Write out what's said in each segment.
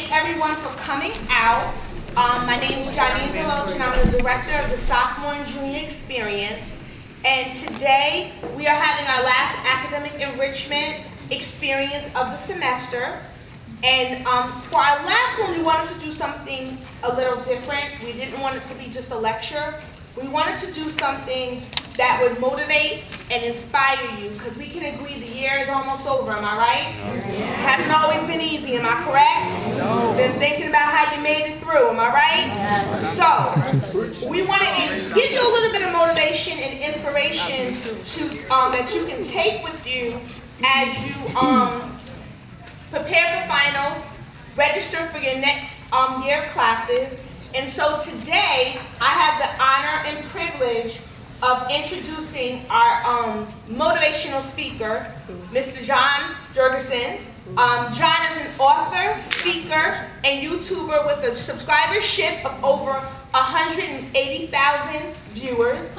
thank everyone for coming out. My name is Janine Deloach, and I'm the director of the Sophomore and Junior Experience. And today, we are having our last academic enrichment experience of the semester. And for our last one, we wanted to do something a little different. We didn't want it to be just a lecture. We wanted to do something that would motivate and inspire you, because we can agree the year is almost over, am I right? It hasn't always been easy, am I correct? No. Been thinking about how you made it through, am I right? Yes. So, we want to give you a little bit of motivation and inspiration to that you can take with you as you prepare for finals, register for your next year of classes. And so today, I have the honor and privilege of introducing our motivational speaker, Mr. Jorgenson. John is an author, speaker, and YouTuber with a subscribership of over 180,000 viewers.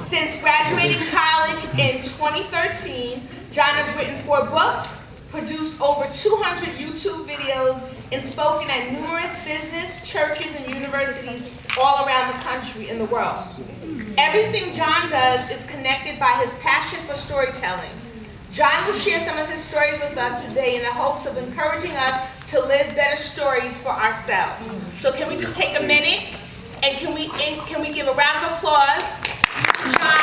Since graduating college in 2013, John has written 4 books, produced over 200 YouTube videos, and spoken at numerous business, churches, and universities all around the country and the world. Everything John does is connected by his passion for storytelling. John will share some of his stories with us today in the hopes of encouraging us to live better stories for ourselves. So can we just take a minute and can we give a round of applause to John?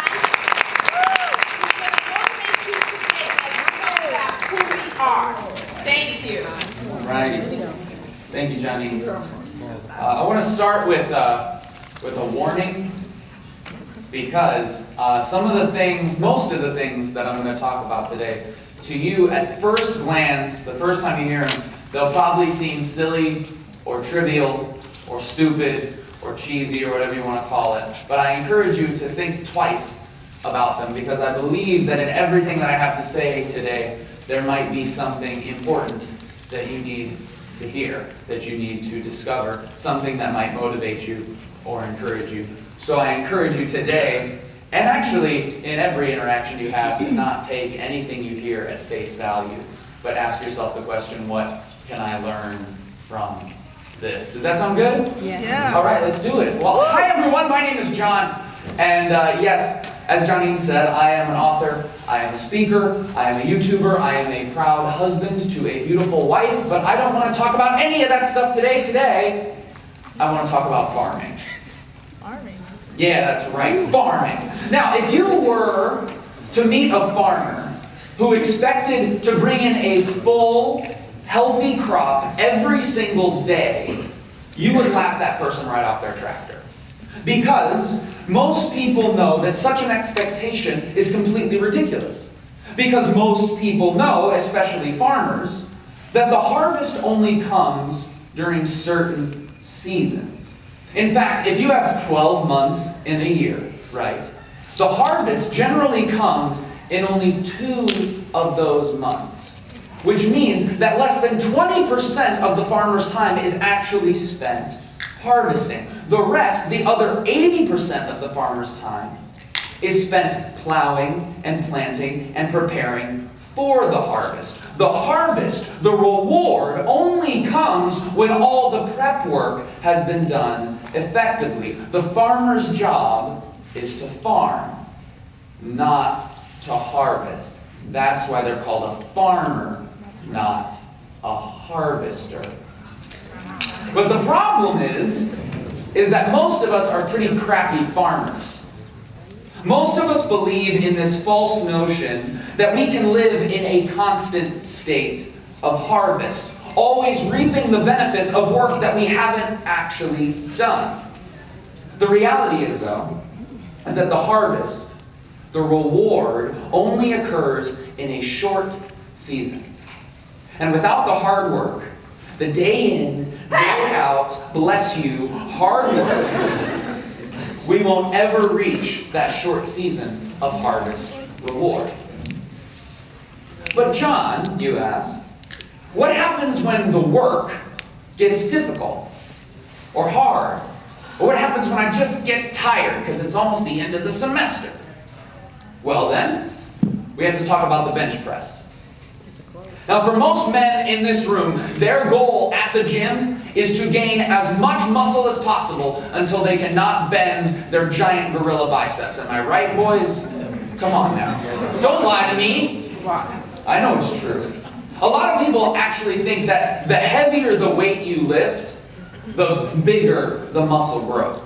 Who we are. Thank you. All right. Thank you, Johnny. I want to start with a warning, because most of the things that I'm going to talk about today, to you at first glance, the first time you hear them, they'll probably seem silly or trivial or stupid or cheesy or whatever you want to call it. But I encourage you to think twice about them, because I believe that in everything that I have to say today, there might be something important that you need to hear, that you need to discover, something that might motivate you or encourage you. So I encourage you today, and actually in every interaction you have, to not take anything you hear at face value, but ask yourself the question, what can I learn from this? Does that sound good? Yeah. All right, let's do it. Well, hi everyone, my name is John, and yes, as Janine said, I am an author, I am a speaker, I am a YouTuber, I am a proud husband to a beautiful wife, but I don't want to talk about any of that stuff today. Today, I want to talk about farming. Farming? Yeah, that's right, farming. Now, if you were to meet a farmer who expected to bring in a full, healthy crop every single day, you would laugh that person right off their tractor. Because most people know that such an expectation is completely ridiculous. Because most people know, especially farmers, that the harvest only comes during certain seasons. In fact, if you have 12 months in a year, right, the harvest generally comes in only 2 of those months. Which means that less than 20% of the farmer's time is actually spent harvesting. The rest, the other 80% of the farmer's time, is spent plowing and planting and preparing for the harvest. The harvest, the reward, only comes when all the prep work has been done effectively. The farmer's job is to farm, not to harvest. That's why they're called a farmer, not a harvester. But the problem is that most of us are pretty crappy farmers. Most of us believe in this false notion that we can live in a constant state of harvest, always reaping the benefits of work that we haven't actually done. The reality is, though, is that the harvest, the reward, only occurs in a short season. And without the hard work, the day in, day out, bless you, hard work, we won't ever reach that short season of harvest reward. But John, you ask, what happens when the work gets difficult or hard? Or what happens when I just get tired because it's almost the end of the semester? Well then, we have to talk about the bench press. Now, for most men in this room, their goal at the gym is to gain as much muscle as possible until they cannot bend their giant gorilla biceps. Am I right, boys? Come on now. Don't lie to me. I know it's true. A lot of people actually think that the heavier the weight you lift, the bigger the muscle growth.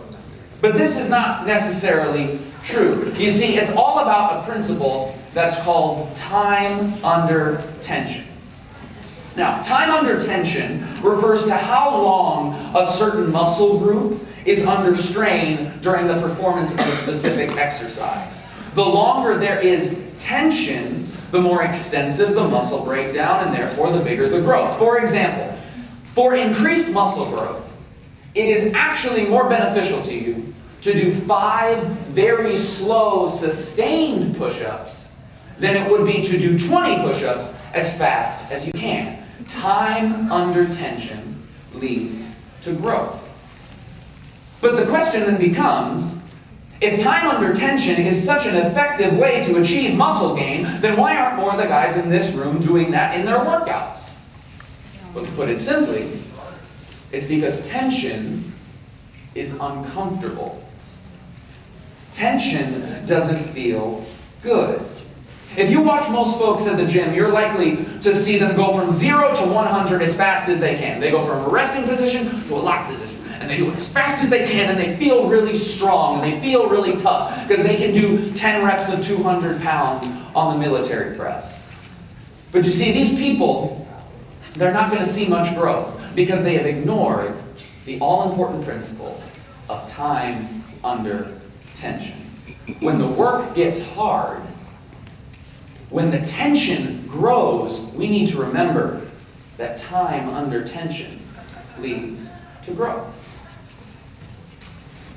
But this is not necessarily true. You see, it's all about a principle that's called time under tension. Now, time under tension refers to how long a certain muscle group is under strain during the performance of a specific exercise. The longer there is tension, the more extensive the muscle breakdown, and therefore the bigger the growth. For example, for increased muscle growth, it is actually more beneficial to you to do 5 very slow, sustained push-ups than it would be to do 20 push-ups as fast as you can. Time under tension leads to growth. But the question then becomes, if time under tension is such an effective way to achieve muscle gain, then why aren't more of the guys in this room doing that in their workouts? Well, to put it simply, it's because tension is uncomfortable. Tension doesn't feel good. If you watch most folks at the gym, you're likely to see them go from 0 to 100 as fast as they can. They go from a resting position to a locked position. And they do it as fast as they can, and they feel really strong, and they feel really tough, because they can do 10 reps of 200 pounds on the military press. But you see, these people, they're not going to see much growth, because they have ignored the all-important principle of time under tension. When the work gets hard, when the tension grows, we need to remember that time under tension leads to growth.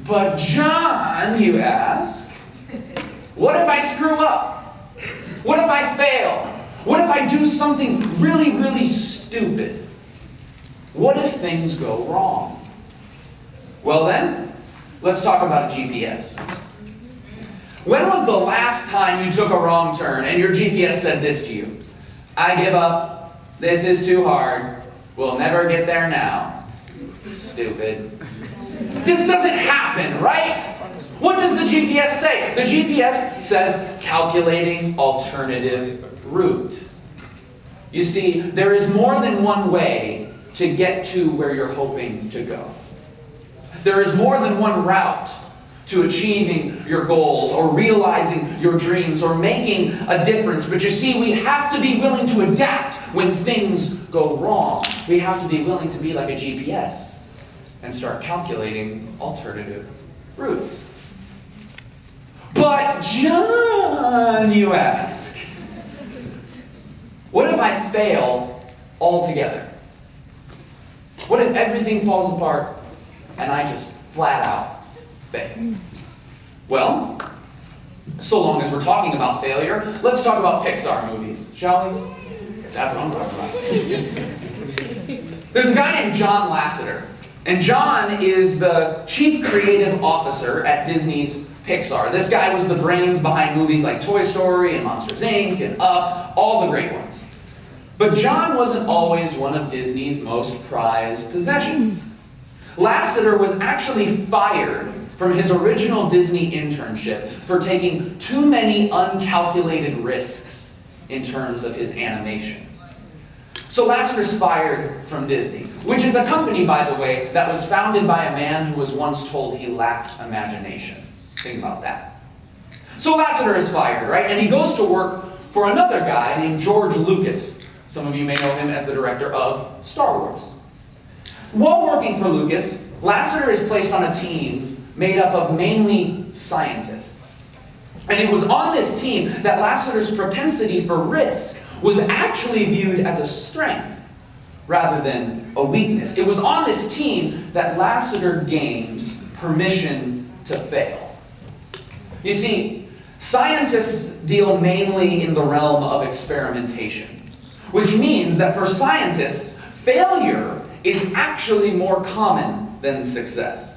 But John, you ask, what if I screw up? What if I fail? What if I do something really, really stupid? What if things go wrong? Well then, let's talk about a GPS. When was the last time you took a wrong turn and your GPS said this to you? I give up. This is too hard. We'll never get there now. Stupid. This doesn't happen, right? What does the GPS say? The GPS says calculating alternative route. You see, there is more than one way to get to where you're hoping to go. There is more than one route to achieving your goals or realizing your dreams or making a difference. But you see, we have to be willing to adapt when things go wrong. We have to be willing to be like a GPS and start calculating alternative routes. But John, you ask, what if I fail altogether? What if everything falls apart and I just flat out fail? Well, so long as we're talking about failure, let's talk about Pixar movies, shall we? That's what I'm talking about. There's a guy named John Lasseter, and John is the chief creative officer at Disney's Pixar. This guy was the brains behind movies like Toy Story and Monsters, Inc. and Up, all the great ones. But John wasn't always one of Disney's most prized possessions. Lasseter was actually fired from his original Disney internship for taking too many uncalculated risks in terms of his animation. So Lasseter's fired from Disney, which is a company, by the way, that was founded by a man who was once told he lacked imagination. Think about that. So Lasseter is fired, right? And he goes to work for another guy named George Lucas. Some of you may know him as the director of Star Wars. While working for Lucas, Lasseter is placed on a team made up of mainly scientists. And it was on this team that Lasseter's propensity for risk was actually viewed as a strength rather than a weakness. It was on this team that Lasseter gained permission to fail. You see, scientists deal mainly in the realm of experimentation, which means that for scientists, failure is actually more common than success.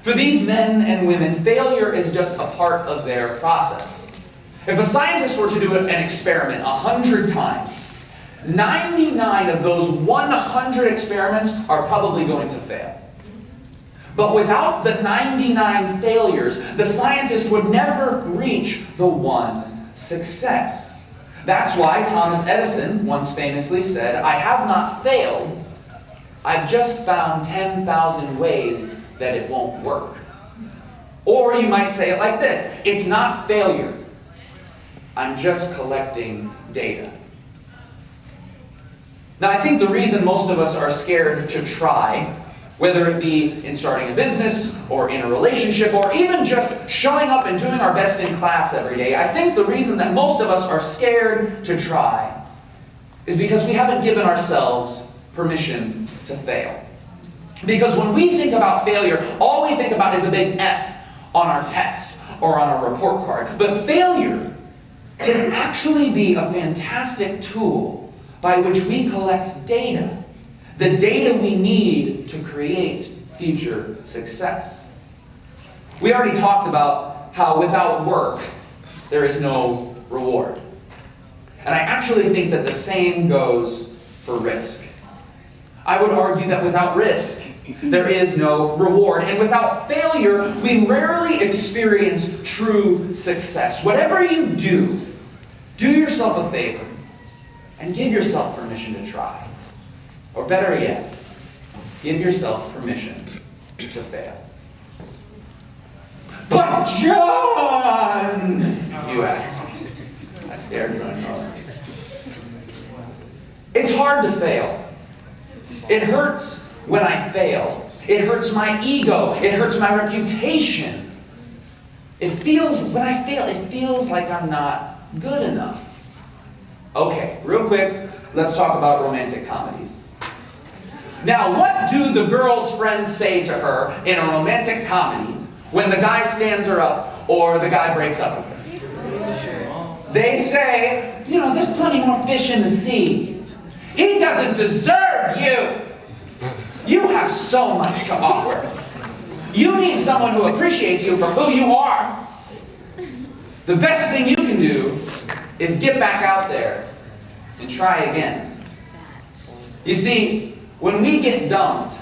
For these men and women, failure is just a part of their process. If a scientist were to do an experiment 100 times, 99 of those 100 experiments are probably going to fail. But without the 99 failures, the scientist would never reach the one success. That's why Thomas Edison once famously said, "I have not failed, I've just found 10,000 ways that it won't work." Or you might say it like this: it's not failure, I'm just collecting data. Now, I think the reason most of us are scared to try, whether it be in starting a business, or in a relationship, or even just showing up and doing our best in class every day, I think the reason that most of us are scared to try is because we haven't given ourselves permission to fail. Because when we think about failure, all we think about is a big F on our test or on a report card. But failure can actually be a fantastic tool by which we collect data. The data we need to create future success. We already talked about how without work, there is no reward. And I actually think that the same goes for risk. I would argue that without risk, there is no reward. And without failure, we rarely experience true success. Whatever you do yourself a favor and give yourself permission to try. Or better yet, give yourself permission to fail. But John, you ask. I scared you, I know. It's hard to fail. It hurts when I fail. It hurts my ego. It hurts my reputation. When I fail, it feels like I'm not good enough. Okay, real quick, let's talk about romantic comedies. Now, what do the girl's friends say to her in a romantic comedy when the guy stands her up or the guy breaks up with her? They say, there's plenty more fish in the sea. He doesn't deserve you. You have so much to offer. You need someone who appreciates you for who you are. The best thing you can do is get back out there and try again. You see, when we get dumped,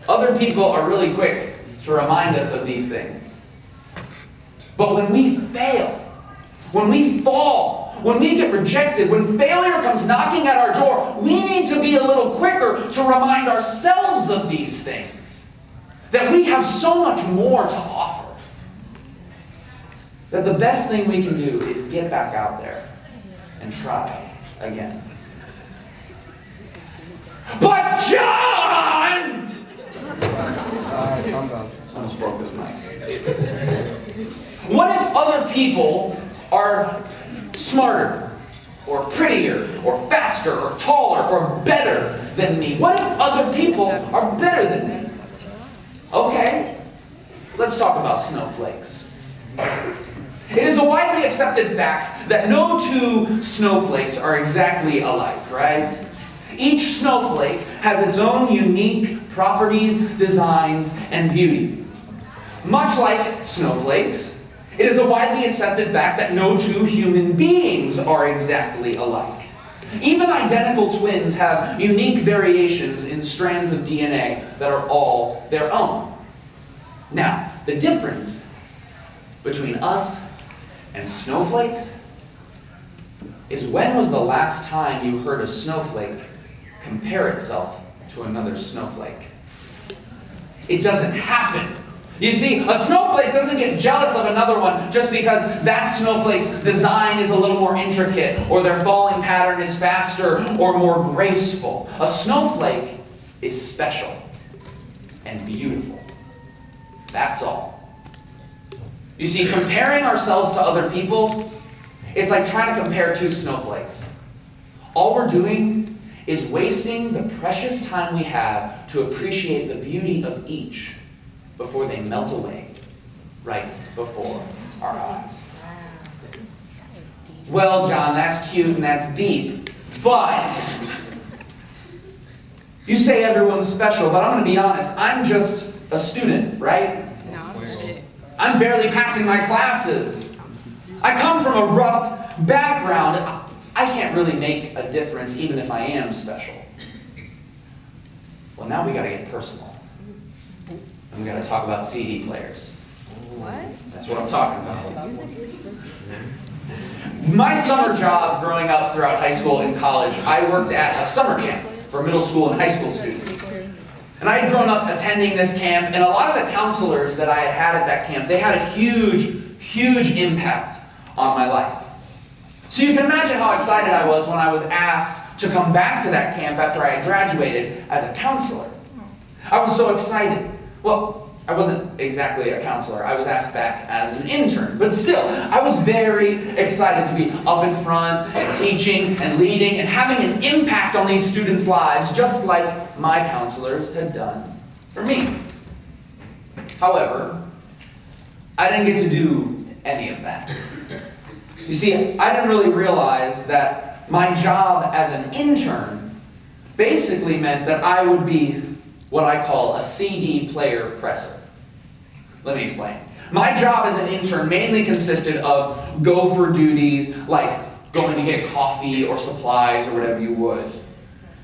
other people are really quick to remind us of these things. But when we fail, when we fall, when we get rejected, when failure comes knocking at our door, we need to be a little quicker to remind ourselves of these things. That we have so much more to offer. That the best thing we can do is get back out there and try again. But John! I almost broke this mic. What if other people are smarter, or prettier, or faster, or taller, or better than me? What if other people are better than me? Okay, let's talk about snowflakes. It is a widely accepted fact that no two snowflakes are exactly alike, right? Each snowflake has its own unique properties, designs, and beauty. Much like snowflakes, it is a widely accepted fact that no two human beings are exactly alike. Even identical twins have unique variations in strands of DNA that are all their own. Now, the difference between us and snowflakes is when was the last time you heard a snowflake compare itself to another snowflake? It doesn't happen. You see, a snowflake doesn't get jealous of another one just because that snowflake's design is a little more intricate, or their falling pattern is faster or more graceful. A snowflake is special and beautiful. That's all. You see, comparing ourselves to other people, it's like trying to compare two snowflakes. All we're doing is wasting the precious time we have to appreciate the beauty of each before they melt away right before our eyes. Well, John, that's cute and that's deep, but you say everyone's special, but I'm going to be honest, I'm just a student, right? I'm barely passing my classes. I come from a rough background. I can't really make a difference even if I am special. Well, now we got to get personal. And we got to talk about CD players. What? That's what I'm talking about. My summer job growing up throughout high school and college, I worked at a summer camp for middle school and high school students. And I had grown up attending this camp, and a lot of the counselors that I had at that camp, they had a huge, huge impact on my life. So you can imagine how excited I was when I was asked to come back to that camp after I had graduated as a counselor. I was so excited. Well, I wasn't exactly a counselor. I was asked back as an intern. But still, I was very excited to be up in front and teaching and leading and having an impact on these students' lives, just like my counselors had done for me. However, I didn't get to do any of that. You see, I didn't really realize that my job as an intern basically meant that I would be what I call a CD player presser. Let me explain. My job as an intern mainly consisted of gopher duties, like going to get coffee or supplies or whatever you would.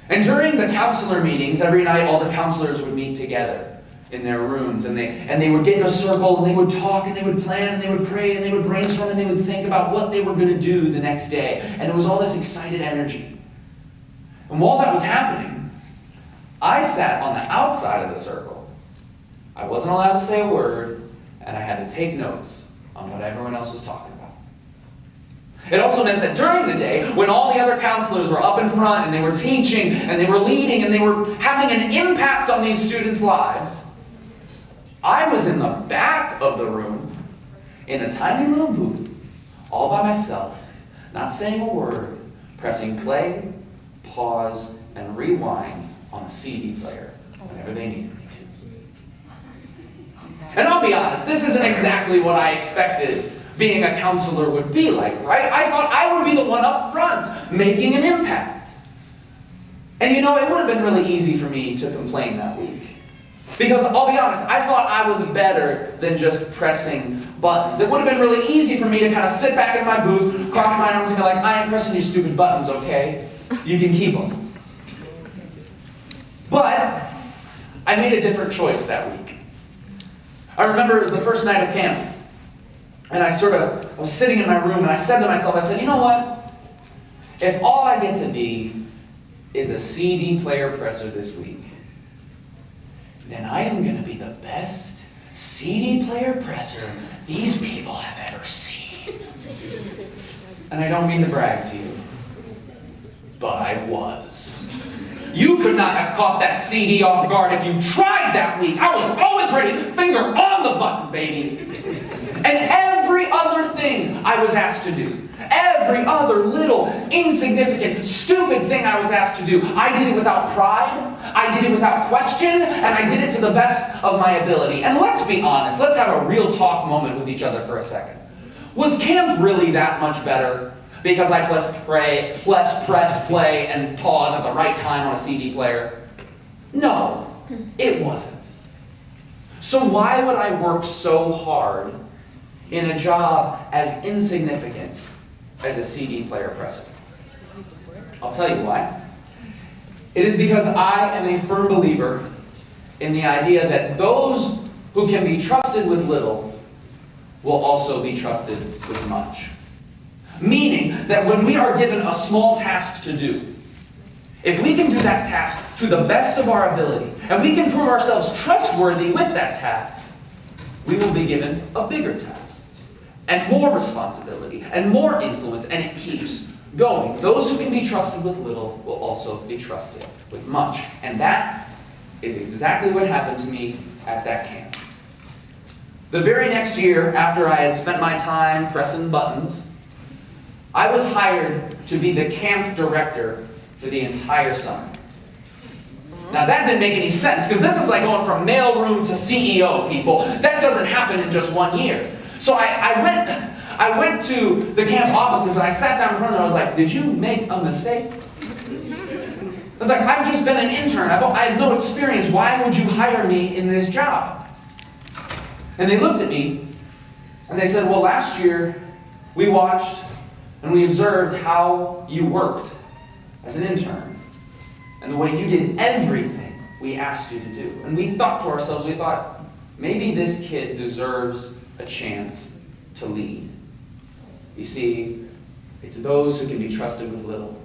And during the counselor meetings, every night all the counselors would meet together in their rooms, and they would get in a circle, and they would talk, and they would plan, and they would pray, and they would brainstorm, and they would think about what they were going to do the next day. And it was all this excited energy. And while that was happening, I sat on the outside of the circle. I wasn't allowed to say a word, and I had to take notes on what everyone else was talking about. It also meant that during the day, when all the other counselors were up in front, and they were teaching, and they were leading, and they were having an impact on these students' lives, I was in the back of the room, in a tiny little booth, all by myself, not saying a word, pressing play, pause, and rewind on a CD player whenever they needed me to. And I'll be honest, this isn't exactly what I expected being a counselor would be like, right? I thought I would be the one up front making an impact. And you know, it would have been really easy for me to complain that week. Because I'll be honest, I thought I was better than just pressing buttons. It would have been really easy for me to kind of sit back in my booth, cross my arms, and be like, I ain't pressing your stupid buttons, okay? You can keep them. But I made a different choice that week. I remember it was the first night of camp. And I was sitting in my room, and I said to myself, I said, you know what? If all I get to be is a CD player presser this week, then I am going to be the best CD player presser these people have ever seen. And I don't mean to brag to you, but I was. You could not have caught that CD off guard if you tried that week. I was always ready, finger on the button, baby. And every other thing I was asked to do, every other little, insignificant, stupid thing I was asked to do, I did it without pride, I did it without question, and I did it to the best of my ability. And let's be honest, let's have a real talk moment with each other for a second. Was camp really that much better because I pressed play and pause at the right time on a CD player? No, it wasn't. So why would I work so hard in a job as insignificant as a CD player presser? I'll tell you why. It is because I am a firm believer in the idea that those who can be trusted with little will also be trusted with much. Meaning that when we are given a small task to do, if we can do that task to the best of our ability, and we can prove ourselves trustworthy with that task, we will be given a bigger task, and more responsibility, and more influence, and it keeps going. Those who can be trusted with little will also be trusted with much. And that is exactly what happened to me at that camp. The very next year, after I had spent my time pressing buttons, I was hired to be the camp director for the entire summer. Now that didn't make any sense, because this is like going from mailroom to CEO, people. That doesn't happen in just 1 year. So I went to the camp offices, and I sat down in front of them, and I was like, did you make a mistake? I was like, I've just been an intern. I have no experience. Why would you hire me in this job? And they looked at me, and they said, well, last year we watched And we observed how you worked as an intern and the way you did everything we asked you to do. And we thought to ourselves, maybe this kid deserves a chance to lead. You see, it's those who can be trusted with little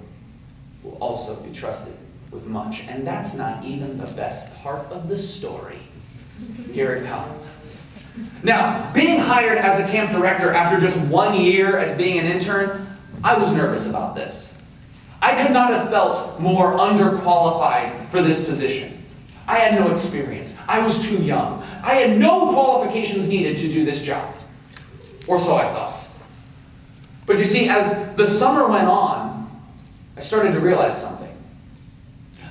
will also be trusted with much. And that's not even the best part of the story. Here it comes. Now, being hired as a camp director after just 1 year as being an intern, I was nervous about this. I could not have felt more underqualified for this position. I had no experience. I was too young. I had no qualifications needed to do this job. Or so I thought. But you see, as the summer went on, I started to realize something.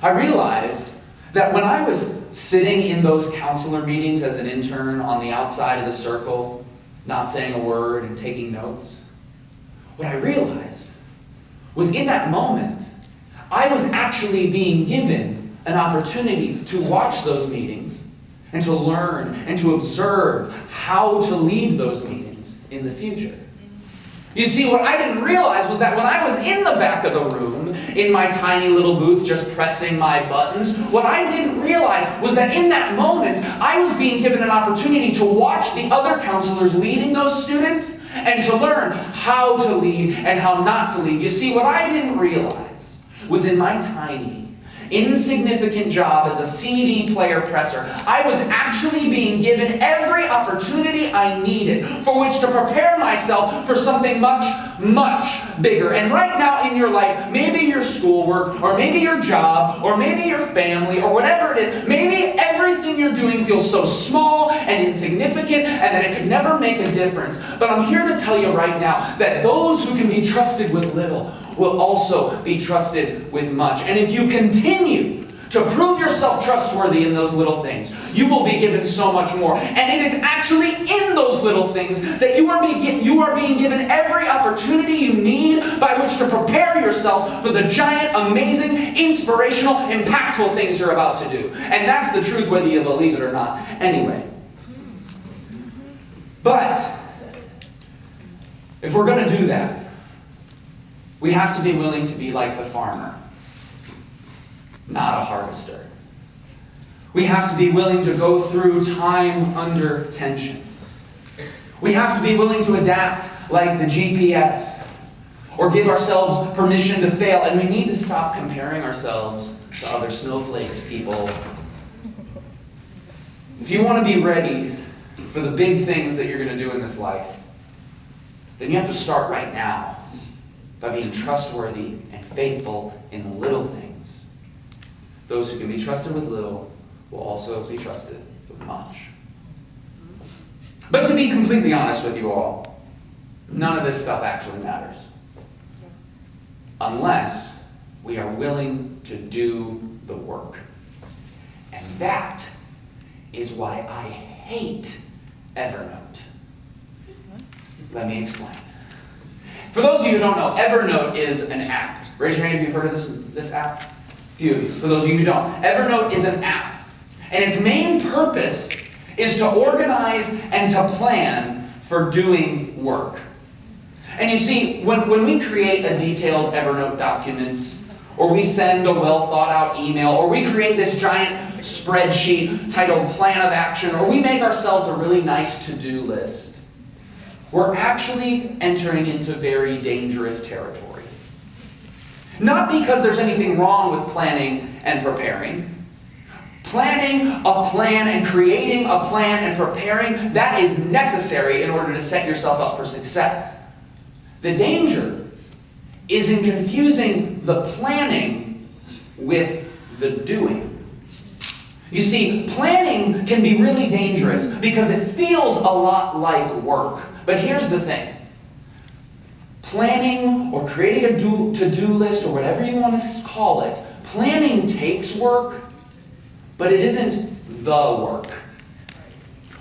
I realized that when I was sitting in those counselor meetings as an intern on the outside of the circle, not saying a word and taking notes, what I realized was in that moment, I was actually being given an opportunity to watch those meetings and to learn and to observe how to lead those meetings in the future. You see, what I didn't realize was that when I was in the back of the room, in my tiny little booth just pressing my buttons, what I didn't realize was that in that moment, I was being given an opportunity to watch the other counselors leading those students and to learn how to lead and how not to lead. You see, what I didn't realize was in my tiny, insignificant job as a CD player presser, I was actually being given every opportunity I needed for which to prepare myself for something much, much bigger. And right now in your life, maybe your schoolwork, or maybe your job, or maybe your family, or whatever it is, maybe everything you're doing feels so small and insignificant and that it could never make a difference. But I'm here to tell you right now that those who can be trusted with little will also be trusted with much. And if you continue to prove yourself trustworthy in those little things, you will be given so much more. And it is actually in those little things that you are being given every opportunity you need by which to prepare yourself for the giant, amazing, inspirational, impactful things you're about to do. And that's the truth whether you believe it or not. Anyway. But if we're going to do that, we have to be willing to be like the farmer, not a harvester. We have to be willing to go through time under tension. We have to be willing to adapt like the GPS, or give ourselves permission to fail. And we need to stop comparing ourselves to other snowflakes, people. If you want to be ready for the big things that you're going to do in this life, then you have to start right now by being trustworthy and faithful in the little things. Those who can be trusted with little will also be trusted with much. But to be completely honest with you all, none of this stuff actually matters. Unless we are willing to do the work. And that is why I hate Evernote. Let me explain. For those of you who don't know, Evernote is an app. Raise your hand if you've heard of this app. A few of you. For those of you who don't, Evernote is an app. And its main purpose is to organize and to plan for doing work. And you see, when we create a detailed Evernote document, or we send a well-thought-out email, or we create this giant spreadsheet titled Plan of Action, or we make ourselves a really nice to-do list, we're actually entering into very dangerous territory. Not because there's anything wrong with planning and preparing. Planning a plan and creating a plan and preparing, that is necessary in order to set yourself up for success. The danger is in confusing the planning with the doing. You see, planning can be really dangerous because it feels a lot like work. But here's the thing. Planning or creating a to-do list or whatever you want to call it, planning takes work, but it isn't the work.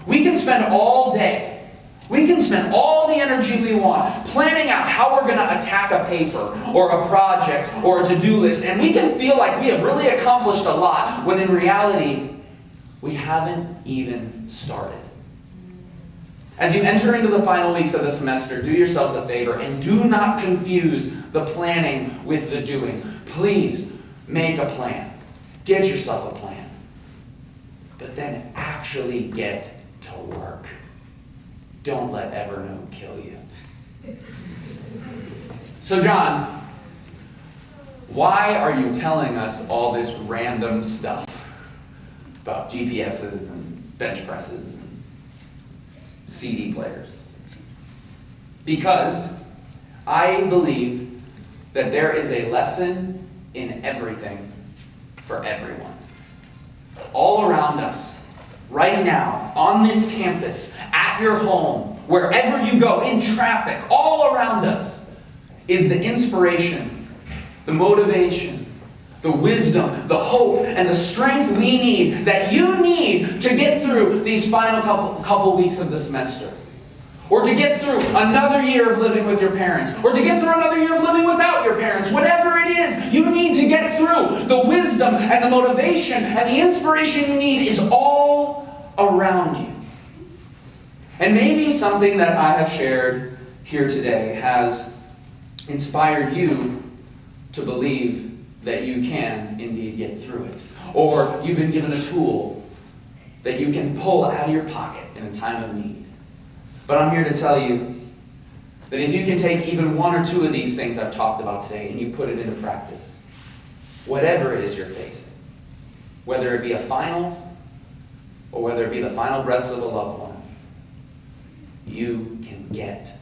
We can spend all day, we can spend all the energy we want planning out how we're going to attack a paper or a project or a to-do list, and we can feel like we have really accomplished a lot when in reality, we haven't even started. As you enter into the final weeks of the semester, do yourselves a favor and do not confuse the planning with the doing. Please make a plan. Get yourself a plan. But then actually get to work. Don't let Evernote kill you. So, John, why are you telling us all this random stuff about GPSs and bench presses and CD players? Because I believe that there is a lesson in everything for everyone. All around us, right now, on this campus, at your home, wherever you go, in traffic, all around us is the inspiration, the motivation, the wisdom, the hope, and the strength we need, that you need to get through these final couple weeks of the semester. Or to get through another year of living with your parents. Or to get through another year of living without your parents. Whatever it is you need to get through, the wisdom and the motivation and the inspiration you need is all around you. And maybe something that I have shared here today has inspired you to believe that you can indeed get through it. Or you've been given a tool that you can pull out of your pocket in a time of need. But I'm here to tell you that if you can take even one or two of these things I've talked about today and you put it into practice, whatever it is you're facing, whether it be a final or whether it be the final breaths of a loved one, you can get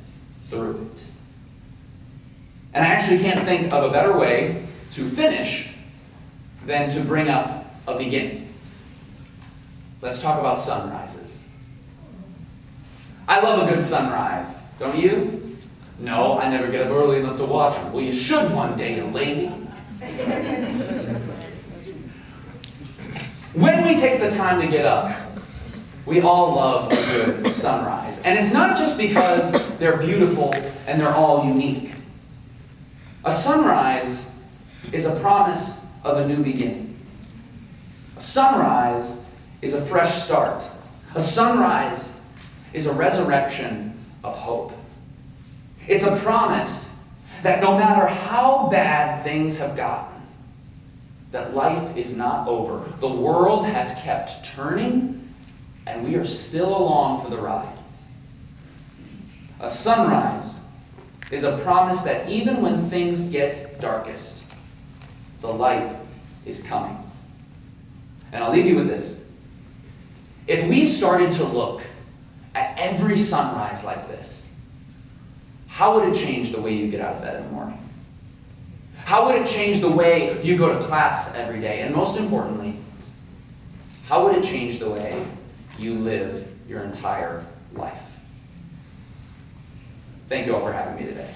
through it. And I actually can't think of a better way to finish than to bring up a beginning. Let's talk about sunrises. I love a good sunrise, don't you? No, I never get up early enough to watch them. Well, you should one day, you lazy. When we take the time to get up, we all love a good sunrise. And it's not just because they're beautiful and they're all unique. A sunrise is a promise of a new beginning. A sunrise is a fresh start. A sunrise is a resurrection of hope. It's a promise that no matter how bad things have gotten, that life is not over. The world has kept turning, and we are still along for the ride. A sunrise is a promise that even when things get darkest, the light is coming. And I'll leave you with this. If we started to look at every sunrise like this, how would it change the way you get out of bed in the morning? How would it change the way you go to class every day? And most importantly, how would it change the way you live your entire life? Thank you all for having me today.